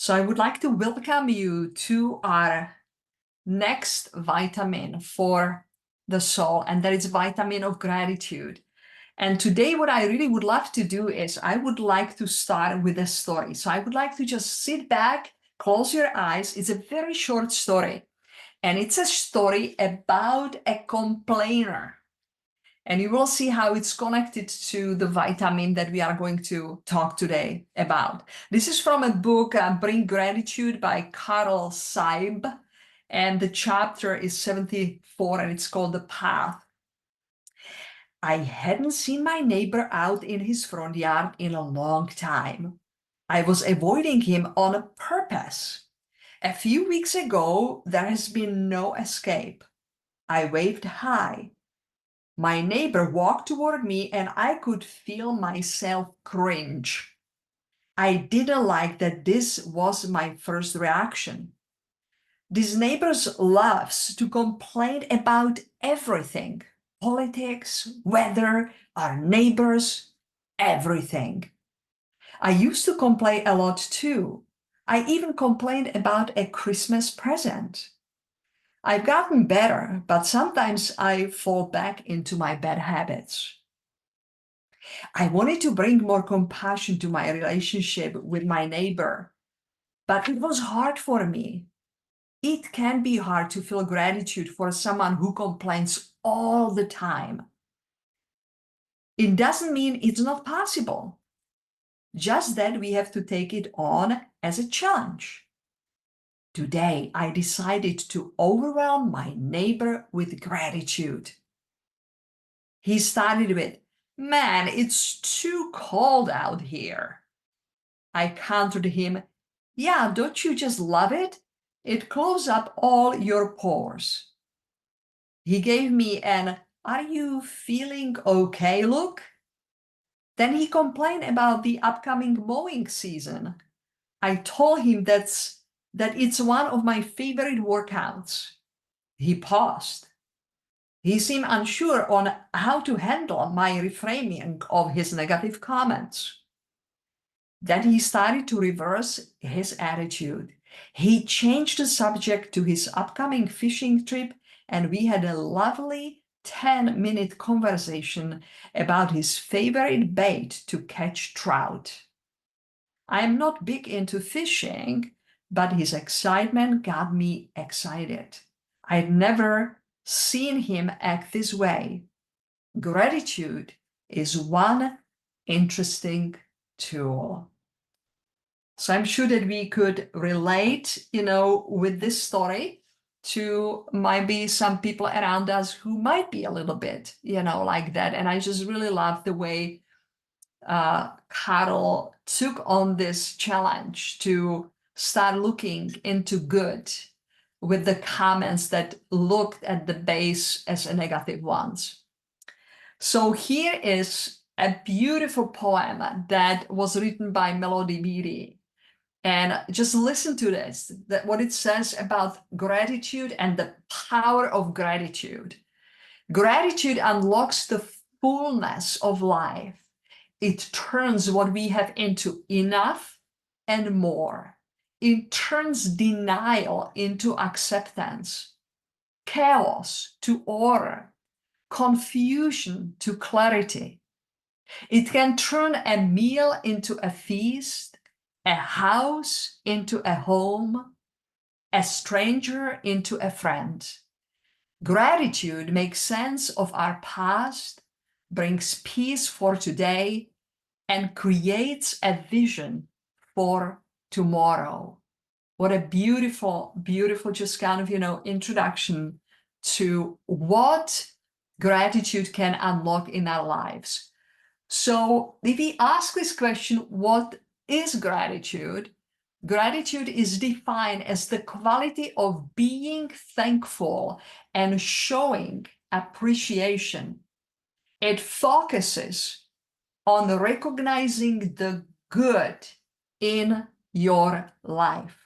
So I would like to welcome you to our next vitamin for the soul, and that is vitamin of gratitude. And today, what I really would love to do is I would like to start with a story. So I would like to just sit back, close your eyes. It's a very short story, and it's a story about a complainer. And you will see how it's connected to the vitamin that we are going to talk today about. This is from a book, Bring Gratitude by Carl Saib. And the chapter is 74 and it's called The Path. I hadn't seen my neighbor out in his front yard in a long time. I was avoiding him on purpose. A few weeks ago, there has been no escape. I waved hi. My neighbor walked toward me and I could feel myself cringe. I didn't like that this was my first reaction. This neighbor loves to complain about everything. Politics, weather, our neighbors, everything. I used to complain a lot too. I even complained about a Christmas present. I've gotten better, but sometimes I fall back into my bad habits. I wanted to bring more compassion to my relationship with my neighbor, but it was hard for me. It can be hard to feel gratitude for someone who complains all the time. It doesn't mean it's not possible, just that we have to take it on as a challenge. Today, I decided to overwhelm my neighbor with gratitude. He started with, "Man, it's too cold out here." I countered him, "Yeah, don't you just love it? It closes up all your pores." He gave me an "Are you feeling okay" look. Then he complained about the upcoming mowing season. I told him that it's one of my favorite workouts. He paused. He seemed unsure on how to handle my reframing of his negative comments. Then he started to reverse his attitude. He changed the subject to his upcoming fishing trip, and we had a lovely 10-minute conversation about his favorite bait to catch trout. I am not big into fishing, but his excitement got me excited. I'd never seen him act this way. Gratitude is one interesting tool. So I'm sure that we could relate, with this story to maybe some people around us who might be a little bit, like that. And I just really love the way Carol took on this challenge to start looking into good with the comments that looked at the base as a negative ones. So here is a beautiful poem that was written by Melody Beattie. And just listen to this, that what it says about gratitude and the power of gratitude. Gratitude unlocks the fullness of life. It turns what we have into enough and more. It turns denial into acceptance, chaos to order, confusion to clarity. It can turn a meal into a feast, a house into a home, a stranger into a friend. Gratitude makes sense of our past, brings peace for today, and creates a vision for tomorrow. What a beautiful, beautiful, just kind of, introduction to what gratitude can unlock in our lives. So if we ask this question, what is gratitude? Gratitude is defined as the quality of being thankful and showing appreciation. It focuses on recognizing the good in your life.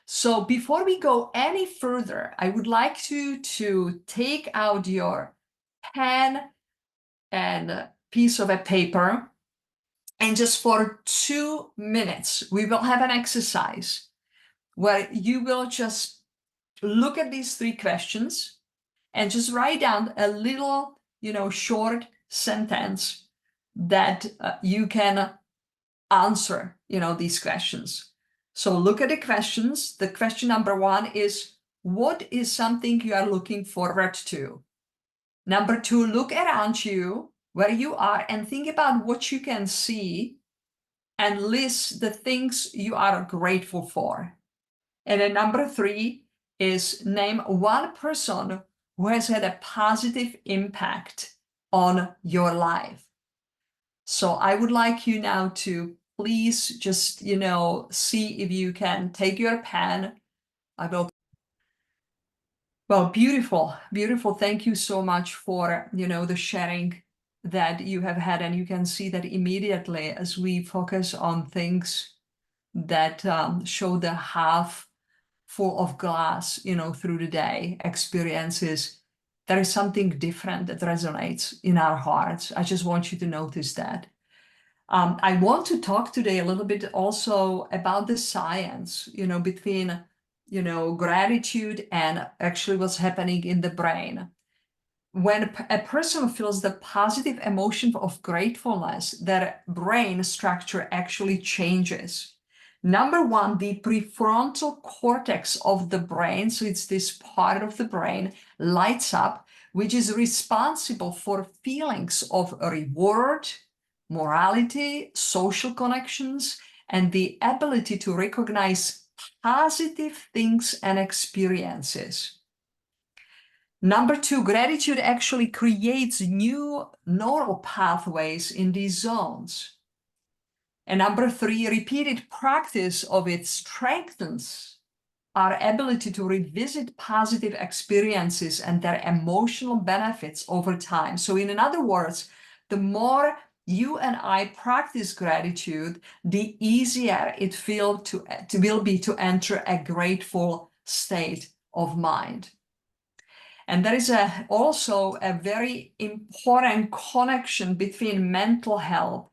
So before we go any further, I would like you to take out your pen and piece of a paper. And just for 2 minutes, we will have an exercise where you will just look at these 3 questions and just write down a little, short sentence that you can answer, these questions. So look at the questions. The question number 1 is, what is something you are looking forward to? Number 2, look around you where you are and think about what you can see and list the things you are grateful for. And then number 3 is name one person who has had a positive impact on your life. So I would like you now to please just, see if you can take your pen. I will. Well, beautiful, beautiful. Thank you so much for, the sharing that you have had. And you can see that immediately as we focus on things that show the half full of glass, through the day experiences, there is something different that resonates in our hearts. I just want you to notice that. I want to talk today a little bit also about the science, between, gratitude and actually what's happening in the brain. When a person feels the positive emotion of gratefulness, their brain structure actually changes. Number 1, the prefrontal cortex of the brain, so it's this part of the brain, lights up, which is responsible for feelings of reward, morality, social connections, and the ability to recognize positive things and experiences. Number 2, gratitude actually creates new neural pathways in these zones. And number 3, repeated practice of it strengthens our ability to revisit positive experiences and their emotional benefits over time. So in other words, the more you and I practice gratitude, the easier it will be to enter a grateful state of mind. And there is also a very important connection between mental health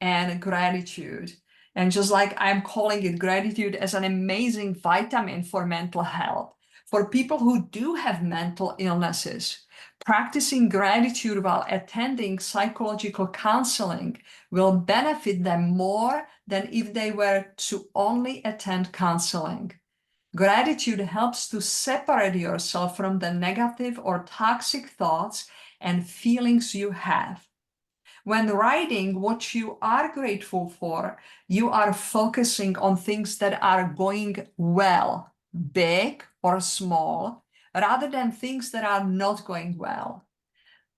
and gratitude. And just like I'm calling it gratitude as an amazing vitamin for mental health, for people who do have mental illnesses, practicing gratitude while attending psychological counseling will benefit them more than if they were to only attend counseling. Gratitude helps to separate yourself from the negative or toxic thoughts and feelings you have. When writing what you are grateful for, you are focusing on things that are going well, big or small, rather than things that are not going well.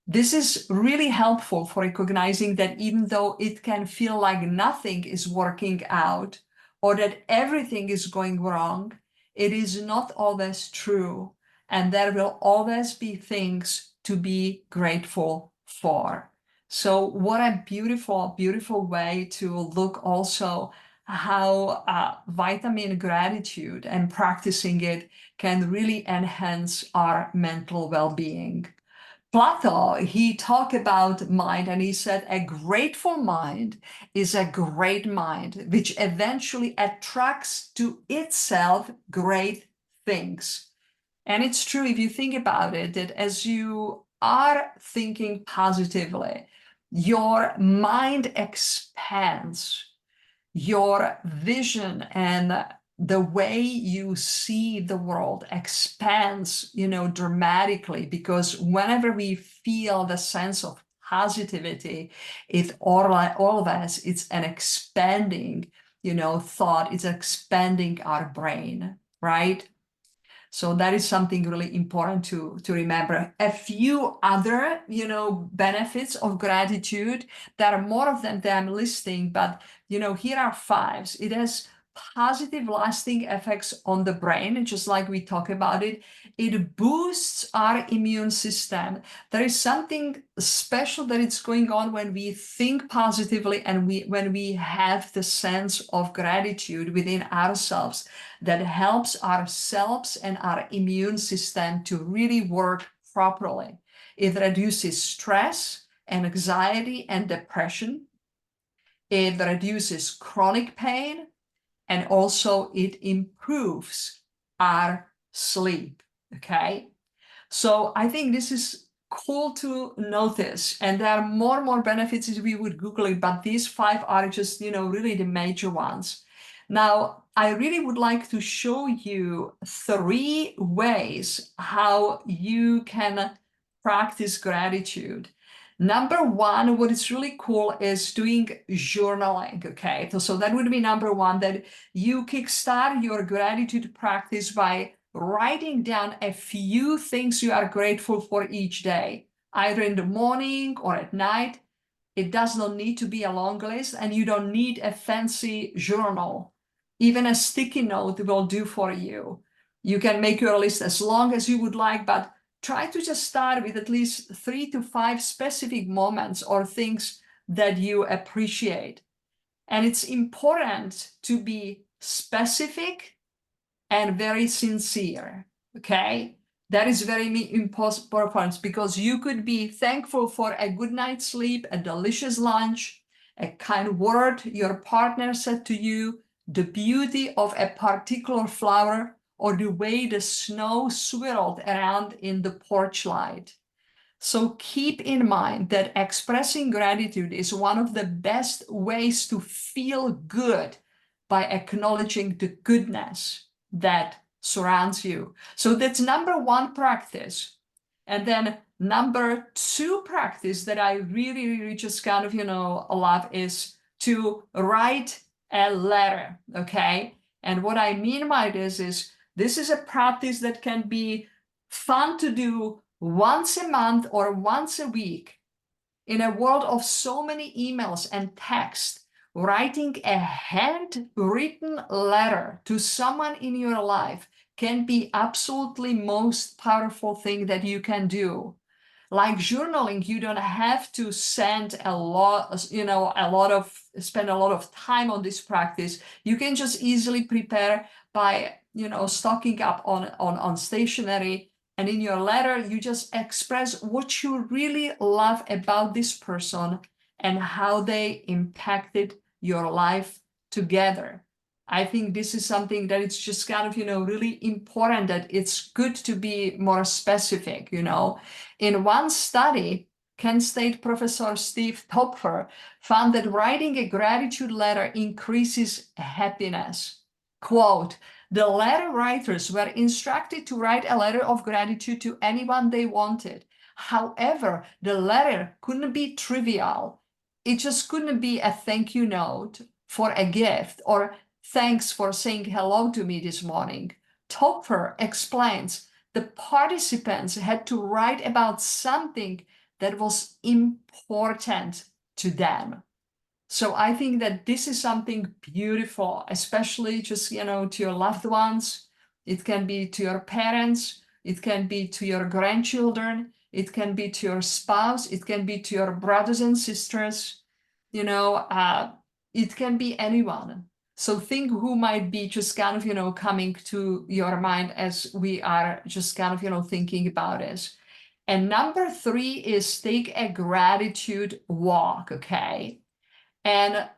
This is really helpful for recognizing that even though it can feel like nothing is working out or that everything is going wrong, it is not always true. And there will always be things to be grateful for. So what a beautiful, beautiful way to look also how vitamin gratitude and practicing it can really enhance our mental well-being. Plato, he talked about mind and he said a grateful mind is a great mind which eventually attracts to itself great things. And it's true if you think about it, that as you are thinking positively, your mind expands, your vision and the way you see the world expands, dramatically, because whenever we feel the sense of positivity, it always it's an expanding, thought, it's expanding our brain, right? So that is something really important to remember. A few other, benefits of gratitude. There are more of them that I'm listing, but, here are 5. It has positive lasting effects on the brain, and just like we talk about it, it boosts our immune system. There is something special that is going on when we think positively and when we have the sense of gratitude within ourselves that helps ourselves and our immune system to really work properly. It reduces stress and anxiety and depression. it reduces chronic pain, and also it improves our sleep, okay? So I think this is cool to notice, and there are more benefits if we would Google it, but these 5 are just, really the major ones. Now, I really would like to show you 3 ways how you can practice gratitude. Number 1, what is really cool is doing journaling, okay? So that would be number 1, that you kickstart your gratitude practice by writing down a few things you are grateful for each day, either in the morning or at night. It does not need to be a long list, and you don't need a fancy journal. Even a sticky note will do for you. You can make your list as long as you would like, but try to just start with at least 3 to 5 specific moments or things that you appreciate. And it's important to be specific and very sincere, okay? That is very important, because you could be thankful for a good night's sleep, a delicious lunch, a kind word your partner said to you, the beauty of a particular flower, or the way the snow swirled around in the porch light. So keep in mind that expressing gratitude is one of the best ways to feel good, by acknowledging the goodness that surrounds you. So that's number 1 practice. And then number 2 practice that I really just kind of, love is to write a letter, okay? And what I mean by this is a practice that can be fun to do once a month or once a week. In a world of so many emails and text, writing a handwritten letter to someone in your life can be absolutely most powerful thing that you can do. Like journaling, you don't have to spend a lot of time on this practice. You can just easily prepare by, stocking up on stationery. And in your letter, you just express what you really love about this person and how they impacted your life together. I think this is something that it's just kind of, really important, that it's good to be more specific, In one study, Kent State professor Steve Topfer found that writing a gratitude letter increases happiness. Quote, the letter writers were instructed to write a letter of gratitude to anyone they wanted. However, the letter couldn't be trivial. It just couldn't be a thank you note for a gift, or thanks for saying hello to me this morning. Topfer explains the participants had to write about something that was important to them. So I think that this is something beautiful, especially just, to your loved ones. It can be to your parents. It can be to your grandchildren. It can be to your spouse. It can be to your brothers and sisters. It can be anyone. So think who might be just kind of, coming to your mind as we are just kind of, thinking about this. And number 3 is take a gratitude walk, okay? And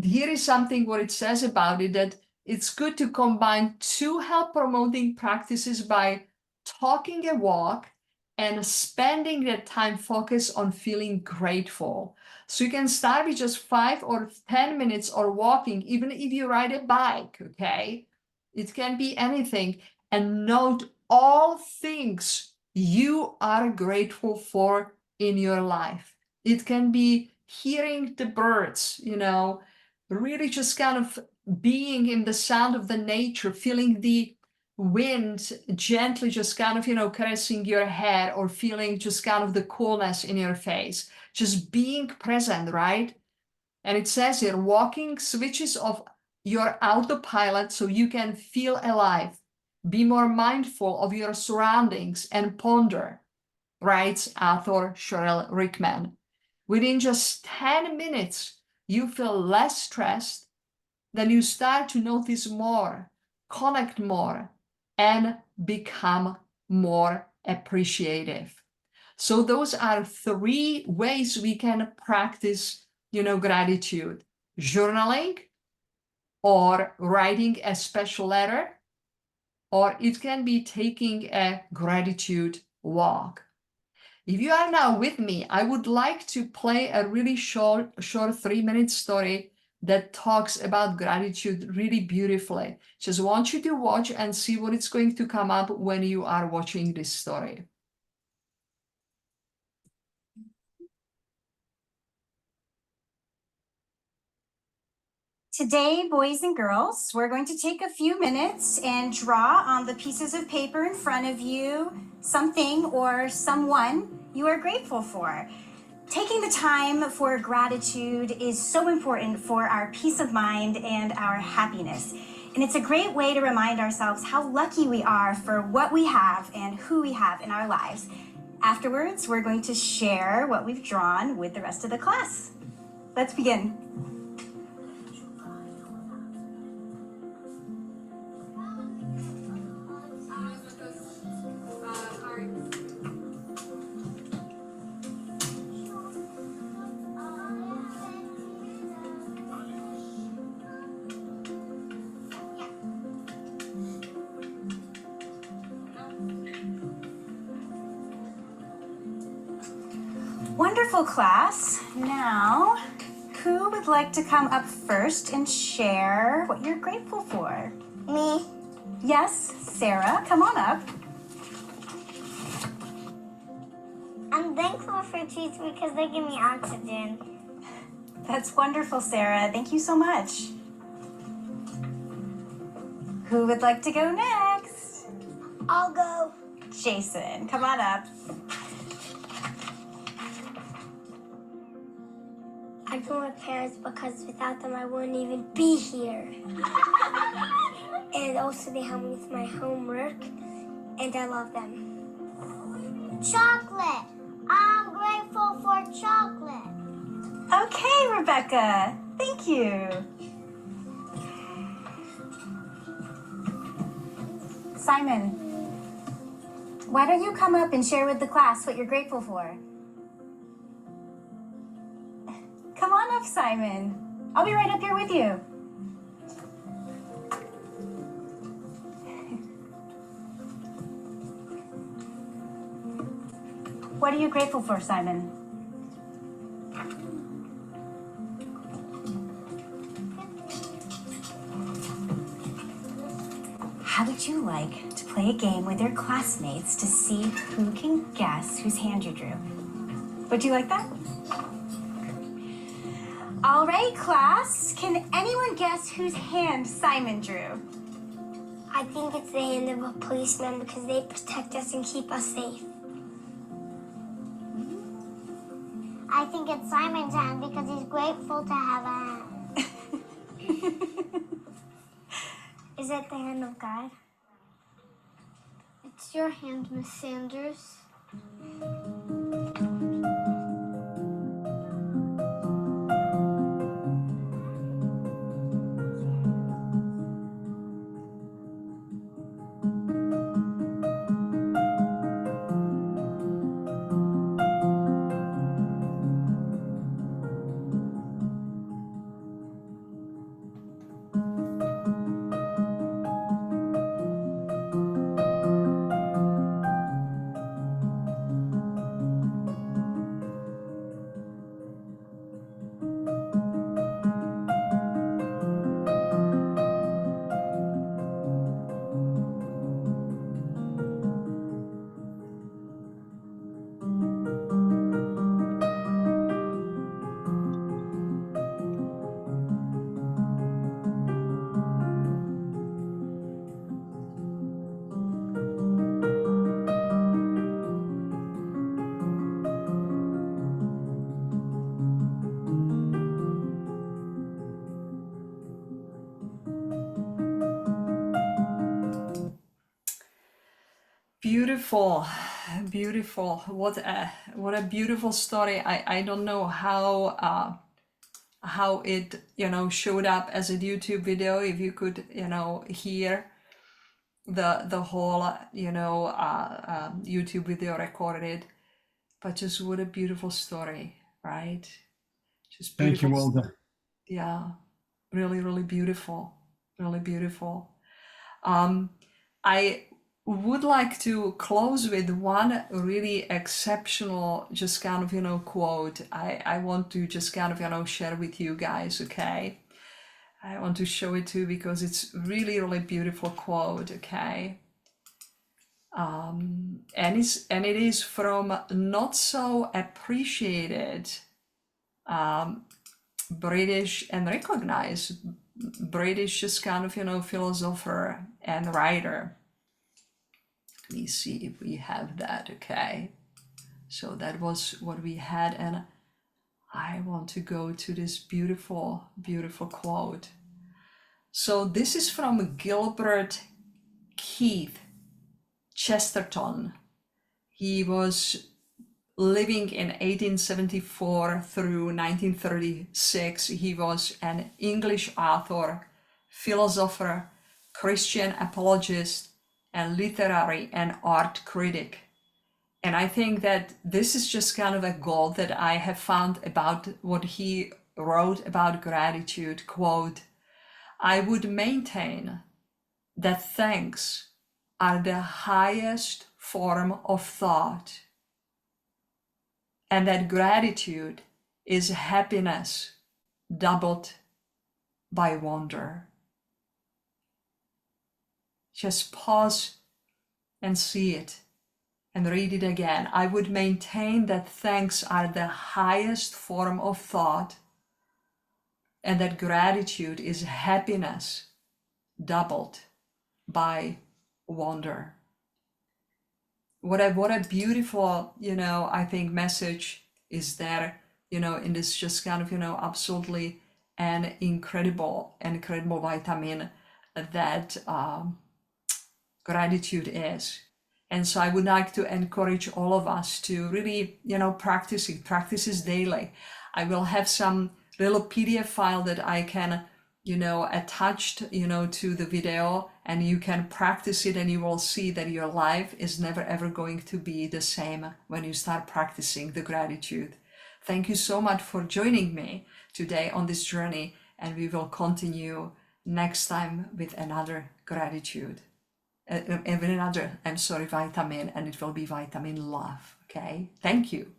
here is something what it says about it, that it's good to combine 2 health promoting practices by talking a walk and spending that time focused on feeling grateful. So you can start with just 5 or 10 minutes or walking, even if you ride a bike, okay? It can be anything. And note all things you are grateful for in your life. It can be hearing the birds, really just kind of being in the sound of the nature, feeling the wind gently just kind of, caressing your head, or feeling just kind of the coolness in your face, just being present, right? And it says here, walking switches off your autopilot so you can feel alive, be more mindful of your surroundings, and ponder, writes author Cheryl Rickman. Within just 10 minutes, you feel less stressed. Then you start to notice more, connect more, and become more appreciative. So those are 3 ways we can practice gratitude? Journaling, or writing a special letter, or it can be taking a gratitude walk. If you are now with me, I would like to play a really short 3-minute story that talks about gratitude really beautifully. Just want you to watch and see what it's going to come up when you are watching this story. Today, boys and girls, we're going to take a few minutes and draw on the pieces of paper in front of you something or someone you are grateful for. Taking the time for gratitude is so important for our peace of mind and our happiness. And it's a great way to remind ourselves how lucky we are for what we have and who we have in our lives. Afterwards, we're going to share what we've drawn with the rest of the class. Let's begin. Wonderful, class. Now, who would like to come up first and share what you're grateful for? Me. Yes, Sarah, come on up. I'm thankful for trees because they give me oxygen. That's wonderful, Sarah. Thank you so much. Who would like to go next? I'll go. Jason, come on up. I thank my parents because without them I wouldn't even be here. And also they help me with my homework and I love them. Chocolate! I'm grateful for chocolate. Okay, Rebecca. Thank you. Simon, why don't you come up and share with the class what you're grateful for? Come on up, Simon. I'll be right up here with you. What are you grateful for, Simon? How would you like to play a game with your classmates to see who can guess whose hand you drew? Would you like that? All right, class. Can anyone guess whose hand Simon drew? I think it's the hand of a policeman because they protect us and keep us safe. I think it's Simon's hand because he's grateful to have a hand. Is it the hand of God? It's your hand, Miss Sanders. Beautiful, beautiful. What a beautiful story. I don't know how it showed up as a YouTube video. If you could hear the whole YouTube video recorded, but just what a beautiful story, right? Just Thank you, beautiful. Walter. Yeah, really, really beautiful. Really beautiful. I would like to close with one really exceptional, just kind of, quote. I want to just kind of, share with you guys, okay? I want to show it to you because it's really, really beautiful quote, okay? And it is from not so appreciated British and recognized British just kind of, philosopher and writer. Let me see if we have that, okay? So that was what we had, and I want to go to this beautiful, beautiful quote. So this is from Gilbert Keith Chesterton. He was living in 1874 through 1936. He was an English author, philosopher, Christian apologist, and literary and art critic. And I think that this is just kind of a goal that I have found about what he wrote about gratitude. Quote, I would maintain that thanks are the highest form of thought, and that gratitude is happiness doubled by wonder. Just pause and see it and read it again. I would maintain that thanks are the highest form of thought, and that gratitude is happiness doubled by wonder. What a beautiful, I think message is there, in this just kind of, absolutely an incredible vitamin that gratitude is. And so I would like to encourage all of us to really, practice it. Practice this daily. I will have some little PDF file that I can, attached, to the video, and you can practice it, and you will see that your life is never ever going to be the same when you start practicing the gratitude. Thank you so much for joining me today on this journey, and we will continue next time with another gratitude. With another, vitamin, and it will be vitamin love. Okay, thank you.